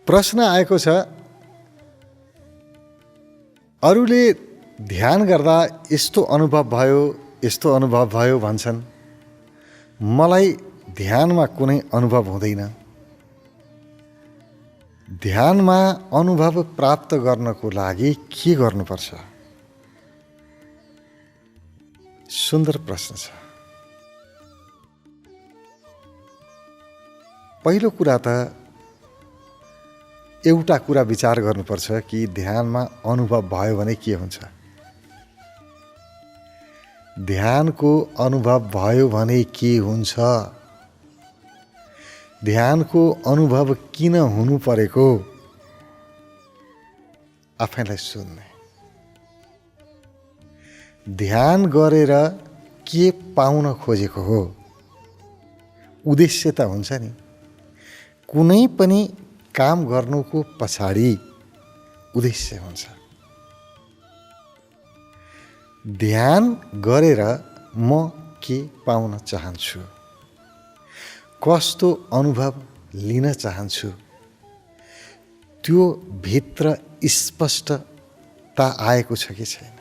प्रश्न आएको छ, अरूले ध्यान गर्दा यस्तो अनुभव भयो भन्छन्, मलाई ध्यानमा कुनै अनुभव हुँदैन। ध्यानमा अनुभव प्राप्त गर्नको लागि के गर्नुपर्छ? सुन्दर प्रश्न छ। पहिलो कुरा त एउटा कुरा विचार गर्नुपर्छ कि ध्यानमा अनुभव भयो भने के हुन्छ। ध्यानको अनुभव भयो भने के हुन्छ? ध्यानको अनुभव किन हुनु परेको? आफैलाई सोध्ने। ध्यान गरेर के पाउन खोजेको हो? उद्देश्य त हुन्छ नि। कुनै पनि काम गर्नुको पछाडि उद्देश्य हुन्छ। ध्यान गरेर म के पाउन चाहन्छु, कस्तो अनुभव लिन चाहन्छु, त्यो भित्र स्पष्टता आएको छ कि छैन?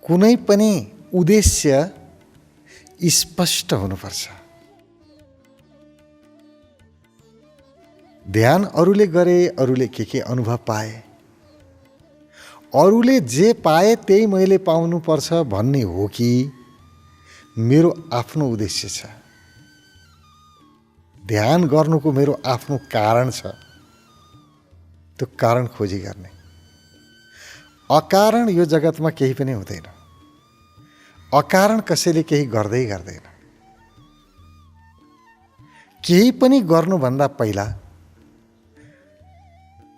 कुनै पनि उद्देश्य स्पष्ट हुनुपर्छ। ध्यान अरूले गरे, अरूले के अनुभव पाए, अरूले जे पाए त्यही मैले पाउनुपर्छ भन्ने हो कि मेरो आफ्नो उद्देश्य छ? ध्यान गर्नुको मेरो आफ्नो कारण छ। त्यो कारण खोजी गर्ने। अकारण यो जगतमा केही पनि हुँदैन। अकारण कसैले केही गर्दैन। केही पनि गर्नुभन्दा पहिला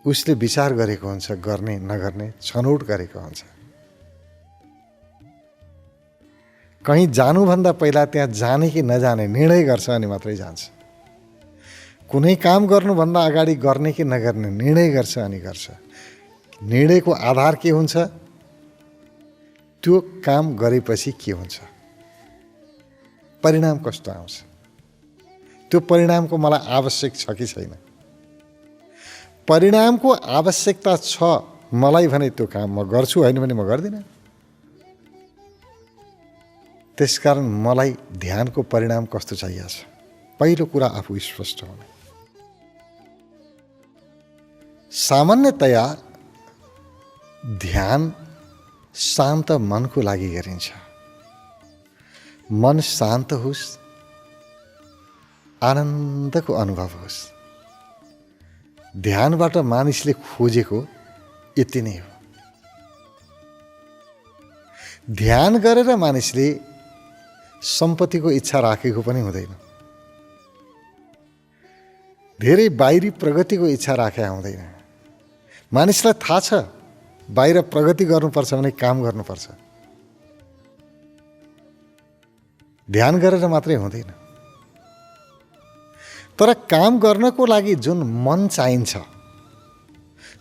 उसले विचार गरेको हुन्छ, गर्ने नगर्ने छनौट गरेको हुन्छ। कहीँ जानुभन्दा पहिला त्यहाँ जाने कि नजाने निर्णय गर्छ अनि मात्रै जान्छ। कुनै काम गर्नुभन्दा अगाडि गर्ने कि नगर्ने निर्णय गर्छ अनि गर्छ। निर्णयको आधार के हुन्छ? त्यो काम गरेपछि के हुन्छ, परिणाम कस्तो आउँछ, त्यो परिणामको मलाई आवश्यक छ कि छैन। परिणामको आवश्यकता छ मलाई भने त्यो काम म गर्छु, होइन भने म गर्दिनँ। त्यसकारण मलाई ध्यानको परिणाम कस्तो चाहिएको छ? पहिलो कुरा आफू स्पष्ट हुने। सामान्यतया ध्यान शान्त मनको लागि गरिन्छ। मन शान्त होस्, आनन्दको अनुभव होस्। ध्यानबाट मानिसले खोजेको यति नै हो। ध्यान गरेर मानिसले सम्पत्तिको इच्छा राखेको पनि हुँदैन। धेरै बाहिरी प्रगतिको इच्छा राखेका हुँदैन। मानिसलाई थाहा छ बाहिर प्रगति गर्नुपर्छ भने काम गर्नुपर्छ। ध्यान गरेर मात्रै हुँदैन। तर काम गर्नको लागि जुन मन चाहिन्छ,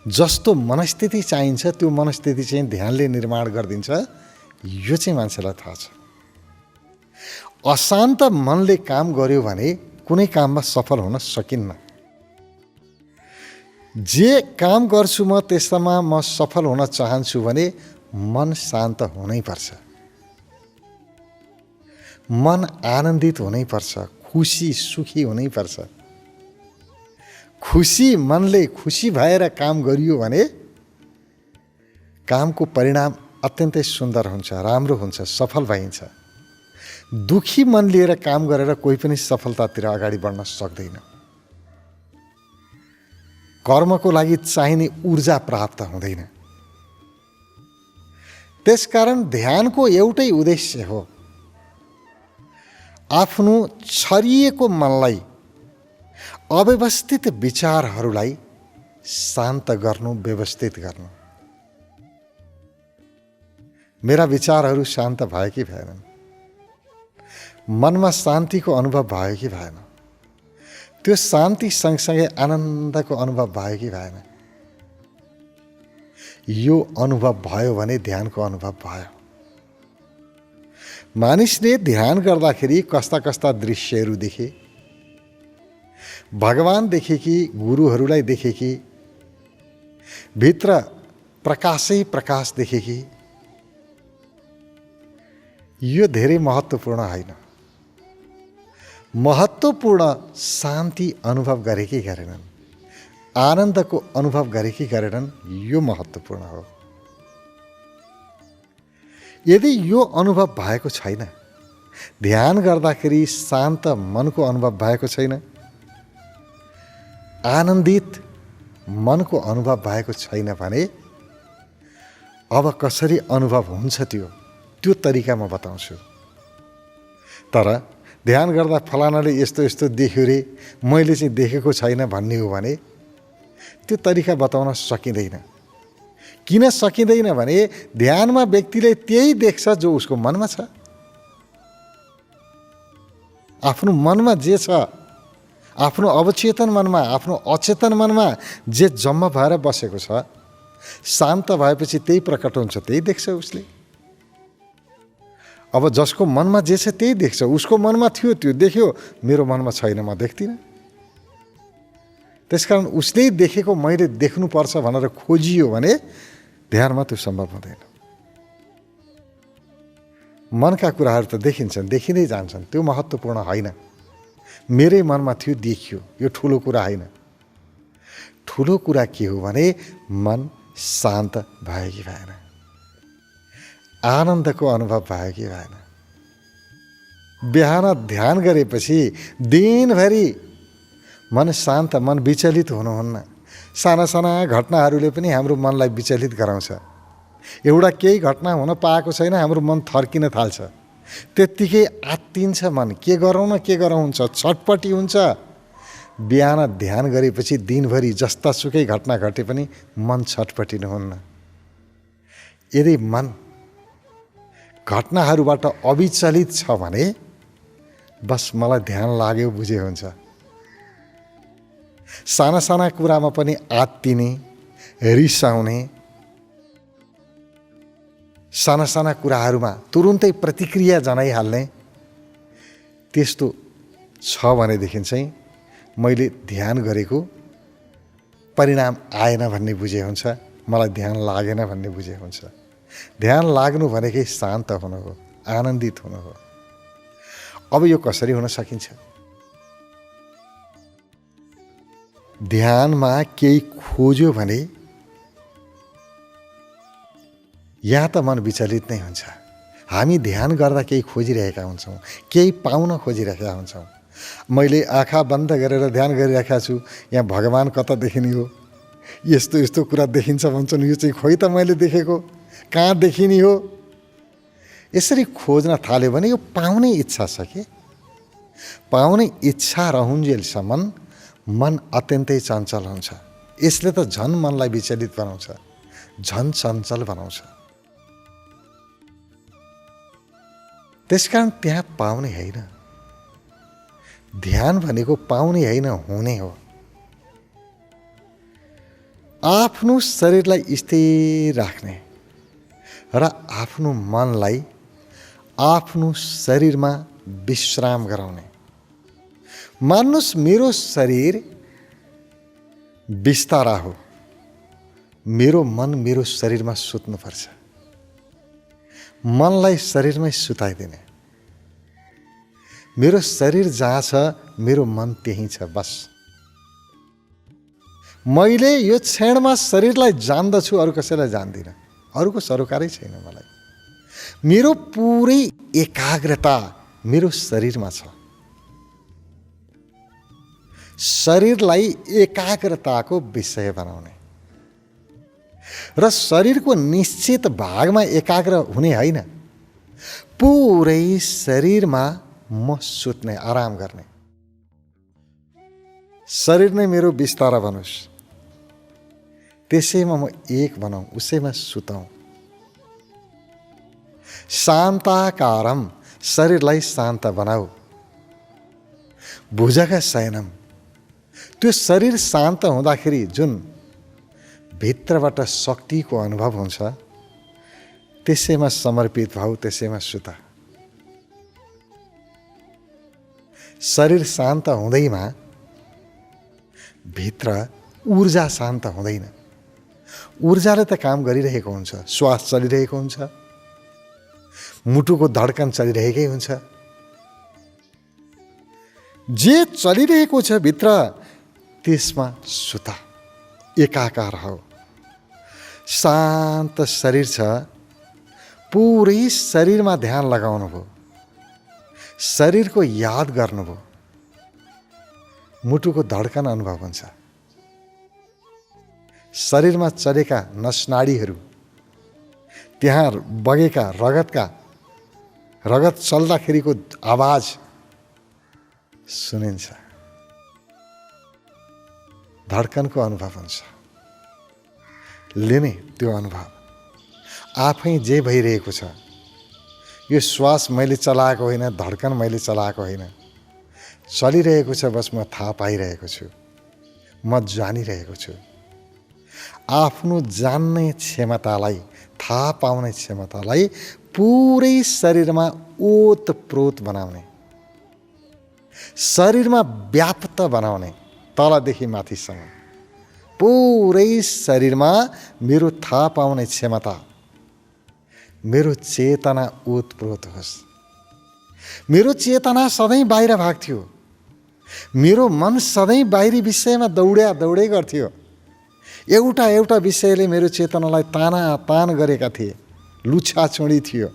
जस्तो मनस्थिति चाहिन्छ, त्यो मनस्थिति चाहिँ ध्यानले निर्माण गरिदिन्छ। यो चाहिँ मान्छेलाई थाहा छ। अशान्त मनले काम गर्यो भने कुनै काममा सफल हुन सकिन्न। जे काम गर्छु म त्यसमा म सफल हुन चाहन्छु भने मन शान्त हुनैपर्छ। मन आनन्दित हुनैपर्छ, खुसी सुखी हुनैपर्छ। खुसी मनले खुसी भएर काम गरियो भने कामको परिणाम अत्यन्तै सुन्दर हुन्छ, राम्रो हुन्छ, सफल भइन्छ। दुखी मन लिएर काम गरेर कोही पनि सफलतातिर अगाडि बढ्न सक्दैन। कर्मको लागि चाहिने ऊर्जा प्राप्त हुँदैन। त्यसकारण ध्यानको एउटै उद्देश्य हो, आफ्नो छरिएको मनलाई, अव्यवस्थित विचारहरूलाई शान्त गर्नु, व्यवस्थित गर्नु। मेरा विचारहरू शान्त भए कि भएनन्? मनमा शान्तिको अनुभव भयो कि भएन? त्यो शान्ति सँगसँगै आनन्दको अनुभव भयो कि भएन? यो अनुभव भयो भने ध्यानको अनुभव भयो। मानिसले ध्यान गर्दाखेरि कस्ता कस्ता दृश्यहरू देखे, भगवान देखे कि गुरुहरूलाई देखे कि भित्र प्रकाशै प्रकाश देखे कि यो धेरै महत्त्वपूर्ण होइन। महत्त्वपूर्ण शान्ति अनुभव गरेकै गरेनन्, आनन्दको अनुभव गरेकै गरेनन्, यो महत्त्वपूर्ण हो। यदि यो अनुभव भएको छैन, ध्यान गर्दाखेरि शान्त मनको अनुभव भएको छैन, आनन्दित मनको अनुभव भएको छैन भने अब कसरी अनुभव हुन्छ त्यो तरिका म बताउँछु। तर ध्यान गर्दा फलानाले यस्तो यस्तो देख्यो रे, मैले चाहिँ देखेको छैन भन्ने हो भने त्यो तरिका बताउन सकिँदैन। किन सकिँदैन भने ध्यानमा व्यक्तिले त्यही देख्छ जो उसको मनमा छ। आफ्नो मनमा जे छ, आफ्नो अवचेतन मनमा, आफ्नो अचेतन मनमा जे जम्मा भएर बसेको छ, शान्त भएपछि त्यही प्रकट हुन्छ, त्यही देख्छ उसले। अब जसको मनमा जे छ त्यही देख्छ। उसको मनमा थियो त्यो देख्यो, मेरो मनमा छैन, म देख्दिनँ। त्यसकारण उसले देखेको मैले देख्नुपर्छ भनेर खोजियो भने ध्यानमा त्यो सम्भव हुँदैन। मनका कुराहरू त देखिन्छन्, देखिँदै जान्छन्, त्यो महत्त्वपूर्ण होइन। मेरै मनमा थियो देखियो, यो ठुलो कुरा होइन। ठुलो कुरा के हो भने मन शान्त भयो कि भएन, आनन्दको अनुभव भयो कि भएन। बिहान ध्यान गरेपछि दिनभरि मन शान्त, मन विचलित हुनुहुन्न। साना साना घटनाहरूले पनि हाम्रो मनलाई विचलित गराउँछ। एउटा केही घटना हुन पाएको छैन, हाम्रो मन थर्किन थाल्छ, त्यत्तिकै आत्तिन्छ मन। के गरौँ न के गरौँ हुन्छ, छटपटी हुन्छ। बिहान ध्यान गरेपछि दिनभरि जस्तासुकै घटना घटे पनि मन छटपटिनुहुन्न। यदि मन घटनाहरूबाट अविचलित छ भने बस मलाई ध्यान लाग्यो बुझे हुन्छ। साना साना कुरामा पनि आत्तिने, रिसाउने, साना साना कुराहरूमा तुरुन्तै प्रतिक्रिया जनाइहाल्ने, त्यस्तो छ भनेदेखि चाहिँ मैले ध्यान गरेको परिणाम आएन भन्ने बुझे हुन्छ, मलाई ध्यान लागेन भन्ने बुझे हुन्छ। ध्यान लाग्नु भनेकै शान्त हुनु हो, आनन्दित हुनु हो। अब यो कसरी हुन सकिन्छ? ध्यानमा केही खोज्यो भने या त मन विचलित नै हुन्छ। हामी ध्यान गर्दा केही खोजिरहेका हुन्छौँ, केही पाउन खोजिरहेका हुन्छौँ। मैले आँखा बन्द गरेर ध्यान गरिरहेका छु, यहाँ भगवान कता देखिने हो, यस्तो यस्तो कुरा देखिन्छ भन्छन्, यो चाहिँ खोइ त मैले देखेको, कहाँ देखिने हो। यसरी खोज्न थाल्यो भने यो पाउने इच्छा छ कि पाउने इच्छा रहन्जेलसम्म मन अत्यन्तै चञ्चल हुन्छ। यसले त झन् मनलाई विचलित बनाउँछ, झन् चञ्चल बनाउँछ। त्यसकारण त्यहाँ पाउने होइन। ध्यान भनेको पाउने होइन, हुने हो। आफ्नो शरीरलाई स्थिर राख्ने र आफ्नो मनलाई आफ्नो शरीरमा विश्राम गराउने। मान्नुस् मेरो शरीर बिस्तारा हो, मेरो मन मेरो शरीरमा सुत्नुपर्छ। मनलाई शरीरमै सुताइदिने। मेरो शरीर जहाँ छ मेरो मन त्यहीँ छ, बस। मैले यो क्षणमा शरीरलाई जान्दछु, अरू कसैलाई जान्दिनँ, अरूको सरोकारै छैन मलाई। मेरो पुरै एकाग्रता मेरो शरीरमा छ। शरीरलाई एकाग्रताको विषय बनाउने र शरीरको निश्चित भागमा एकाग्र हुने होइन, पुरै शरीरमा म सुत्ने, आराम गर्ने। शरीर नै मेरो बिस्तारा बनोस्, त्यसैमा म एक बनाऊँ, उसैमा सुताउँ। शान्ताकारम, शरीरलाई शान्त बनाऊ। भुजग शयनम, त्यो शरीर शान्त हुँदाखेरि जुन भित्रबाट शक्तिको अनुभव हुन्छ, त्यसैमा समर्पित भाउ, त्यसैमा सुता। शरीर शान्त हुँदैमा भित्र ऊर्जा शान्त हुँदैन। ऊर्जाले त काम गरिरहेको हुन्छ, श्वास चलिरहेको हुन्छ, मुटुको धड्कन चलिरहेकै हुन्छ। जे चलिरहेको छ भित्र त्यसमा सुता, एकाकार हो। शान्त शरीर छ, पुरै शरीरमा ध्यान लगाउनु भयो, शरीरको याद गर्नुभयो, मुटुको धड्कन अनुभव हुन्छ। शरीरमा चलेका नसनाडीहरू, त्यहाँ बगेका रगत चल्दाखेरिको आवाज सुनिन्छ, धड्कनको अनुभव हुन्छ। लिने त्यो अनुभव आफै जे भइरहेको छ, यो श्वास मैले चलाएको होइन, धड्कन मैले चलाएको होइन, चलिरहेको छ, बस म थाहा पाइरहेको छु, म जानिरहेको छु। आफ्नो जान्ने क्षमतालाई, थाहा पाउने क्षमतालाई पुरै शरीरमा ओतप्रोत बनाउने, शरीरमा व्याप्त बनाउने, तलदेखि माथिसम्म पुरै शरीरमा मेरो थाहा पाउने क्षमता, मेरो चेतना ओतप्रोत होस्। मेरो चेतना सधैँ बाहिर भाग्थ्यो, मेरो मन सधैँ बाहिरी विषयमा दौडै गर्थ्यो। एउटा विषयले मेरो चेतनालाई तान गरेका थिए, लुछाचुँडी थियो।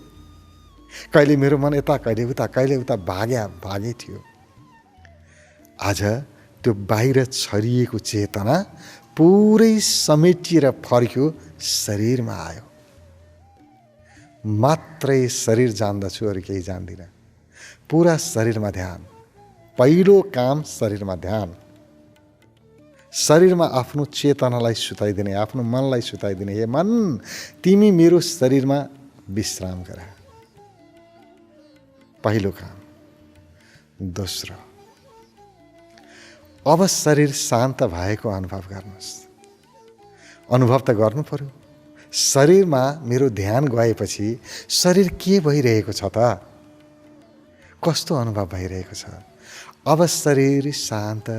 कहिले मेरो मन यता, कहिले उता भागे थियो। आज त्यो बाहिर छरिएको चेतना पुरै समेटिएर फर्क्यो, शरीरमा आयो। मात्रै शरीर जान्दछु, अरू केही जान्दिनँ। पुरा शरीरमा ध्यान, पहिलो काम शरीरमा ध्यान। शरीरमा आफ्नो चेतनालाई सुताइदिने, आफ्नो मनलाई सुताइदिने। हे मन, तिमी मेरो शरीरमा विश्राम गर, पहिलो काम। दोस्रो, अब शरीर शान्त भएको अनुभव गर्नुहोस्। अनुभव त गर्नु पर्यो। शरीरमा मेरो ध्यान गएपछि शरीर के भइरहेको छ त? कस्तो अनुभव भइरहेको छ? अब शरीर शान्त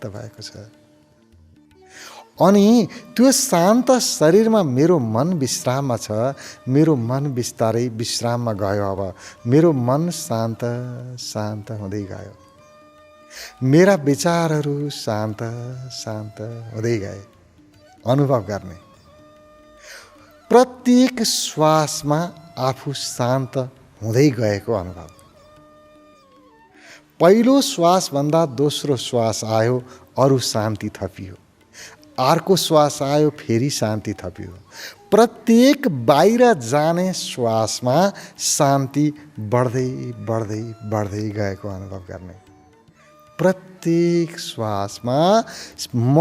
भएको छ। अनि त्यो शान्त शरीरमा मेरो मन विश्राममा छ। मेरो मन बिस्तारै विश्राममा गयो। अब मेरो मन शान्त हुँदै गयो। मेरा विचारहरू शान्त हुँदै गए। अनुभव गर्ने, प्रत्येक श्वासमा आफू शान्त हुँदै गएको अनुभव। पहिलो श्वासभन्दा दोस्रो श्वास आयो, अरू शान्ति थपियो। अर्को श्वास आयो, फेरि शान्ति थपियो। प्रत्येक बाहिर जाने श्वासमा शान्ति बढ्दै गएको अनुभव गर्ने। प्रत्येक श्वासमा म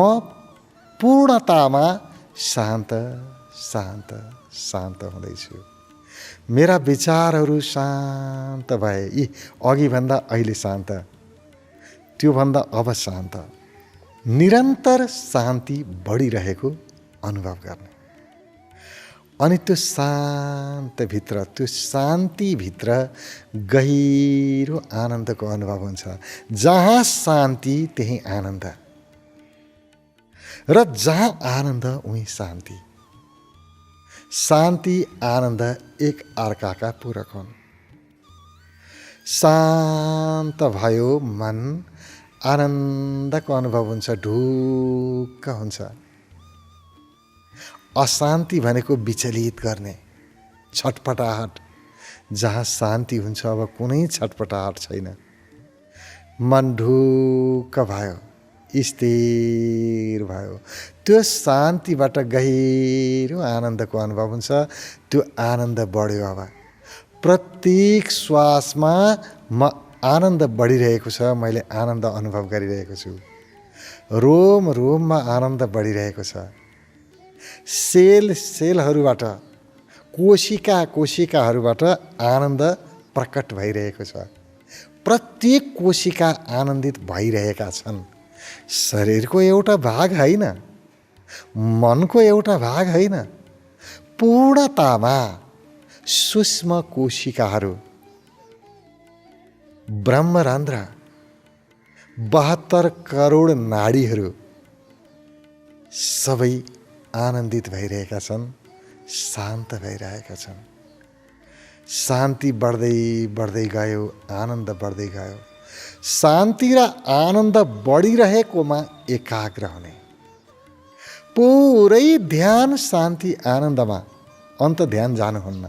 पूर्णतामा शान्त हुँदैछु। मेरा विचारहरू शान्त भए। यी अघिभन्दा अहिले शान्त, त्योभन्दा अब शान्त। निरन्तर शान्ति बढिरहेको अनुभव गर्ने। अनि त्यो शान्तभित्र, त्यो शान्तिभित्र गहिरो आनन्दको अनुभव हुन्छ। जहाँ शान्ति त्यही आनन्द, र जहाँ आनन्द उही शान्ति। शान्ति आनन्द एक अर्काका पूरक हुन्। शान्त भयो मन, आनन्दको अनुभव हुन्छ, ढुक्क हुन्छ। अशान्ति भनेको विचलित गर्ने, छटपटाहट। जहाँ शान्ति हुन्छ अब कुनै छटपटाहट छैन। मन ढुक्क भयो, स्थिर भयो। त्यो शान्तिबाट गहिरो आनन्दको अनुभव हुन्छ। त्यो आनन्द बढ्यो। अब प्रत्येक श्वासमा म आनन्द बढिरहेको छ। मैले आनन्द अनुभव गरिरहेको छु। रोम रोममा आनन्द बढिरहेको छ। सेलहरूबाट, कोशिकाहरूबाट आनन्द प्रकट भइरहेको छ। प्रत्येक कोशिका आनन्दित भइरहेका छन्। शरीरको एउटा भाग होइन, मनको एउटा भाग होइन, पूर्णतामा सूक्ष्म कोशिकाहरू, ब्रह्मरन्ध्र, 72 करोड नाडीहरू सबै आनन्दित भइरहेका छन्, शान्त भइरहेका छन्। शान्ति बढ्दै बढ्दै गयो, आनन्द बढ्दै गयो। शान्ति र आनन्द बढिरहेकोमा एकाग्र हुने, पुरै ध्यान शान्ति आनन्दमा, अन्त ध्यान जानुहुन्न।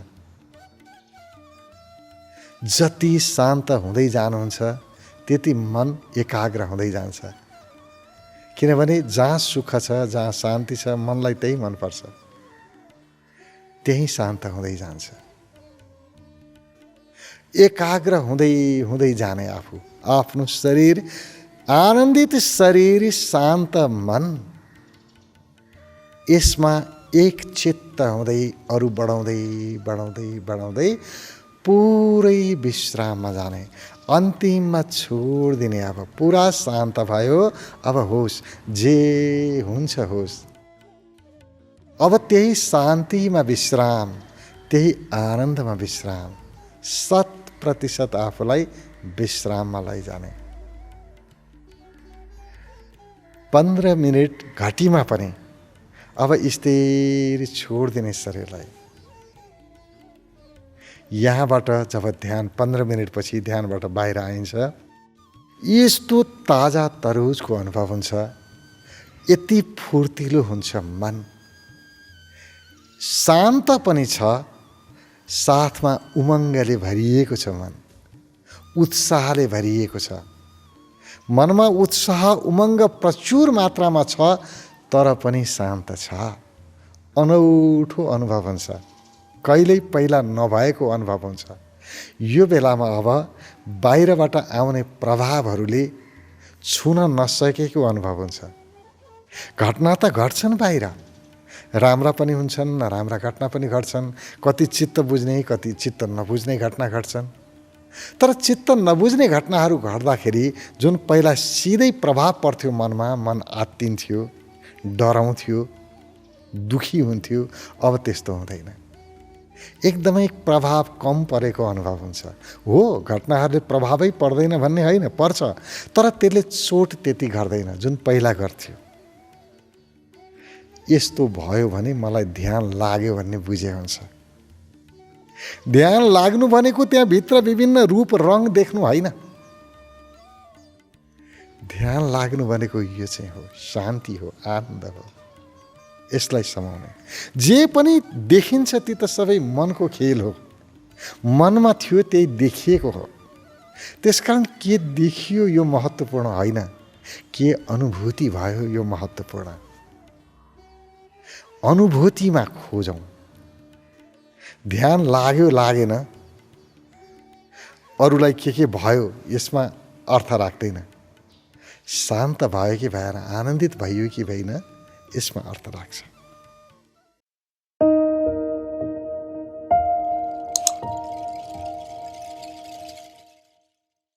जति शान्त हुँदै जानुहुन्छ त्यति मन एकाग्र हुँदै जान्छ। किनभने जहाँ सुख छ, जहाँ शान्ति छ, मनलाई त्यही मनपर्छ, त्यही शान्त हुँदै जान्छ। एकाग्र हुँदै हुँदै जाने आफू, आफ्नो शरीर, आनन्दित शरीर, शान्त मन, यसमा एक चित्त हुँदै अरू बढाउँदै बढाउँदै बढाउँदै पुरै विश्राममा जाने, अन्तिममा छोडिदिने। अब पुरा शान्त भयो, अब होस्, जे हुन्छ होस्। अब त्यही शान्तिमा विश्राम, त्यही आनन्दमा विश्राम, 100% आफूलाई विश्राममा लैजाने। 15 मिनट घटीमा पनि अब स्थिर छोडिदिने शरीरलाई। यहाँबाट जब ध्यान 15 मिनटपछि ध्यानबाट बाहिर आइन्छ, यस्तो ताजा तरुजको अनुभव हुन्छ, यति फुर्तिलो हुन्छ मन, शान्त पनि छ, साथमा उमङ्गले भरिएको छ मन, उत्साहले भरिएको छ। मनमा उत्साह उमङ्ग प्रचुर मात्रामा छ, तर पनि शान्त छ। अनौठो अनुभव हुन्छ, कहिल्यै पहिला नभएको अनुभव हुन्छ। यो बेलामा अब बाहिरबाट आउने प्रभावहरूले छुन नसकेको अनुभव हुन्छ। घटना त घट्छन् बाहिर, राम्रा पनि हुन्छन्, नराम्रा घटना पनि घट्छन्। कति चित्त बुझ्ने, कति चित्त नबुझ्ने घटना घट्छन्। तर चित्त नबुझ्ने घटनाहरू घट्दाखेरि जुन पहिला सिधै प्रभाव पर्थ्यो मनमा, मन आत्तिन्थ्यो, डराउँथ्यो, दुखी हुन्थ्यो, अब त्यस्तो हुँदैन। एकदमै प्रभाव कम परेको अनुभव हुन्छ। हो, घटनाहरूले प्रभावै पर्दैन भन्ने होइन, पर्छ, तर त्यसले चोट त्यति गर्दैन जुन पहिला गर्थ्यो। यस्तो भयो भने मलाई ध्यान लाग्यो भन्ने बुझे हुन्छ। ध्यान लाग्नु भनेको त्यहाँ भित्र विभिन्न रूप रङ देख्नु होइन। ध्यान लाग्नु भनेको यो चाहिँ हो, शान्ति हो, आनन्द हो। यसलाई समाउने, जे पनि देखिन्छ ती त सबै मनको खेल हो। मनमा थियो त्यही देखिएको हो। त्यसकारण के देखियो यो महत्त्वपूर्ण होइन, के अनुभूति भयो यो महत्त्वपूर्ण। अनुभूतिमा खोजौँ। ध्यान लाग्यो लागेन, अरूलाई के भयो यसमा अर्थ राख्दैन। शान्त भयो कि भएन, आनन्दित भयो कि भएन, यसमा अर्थ राख्छ।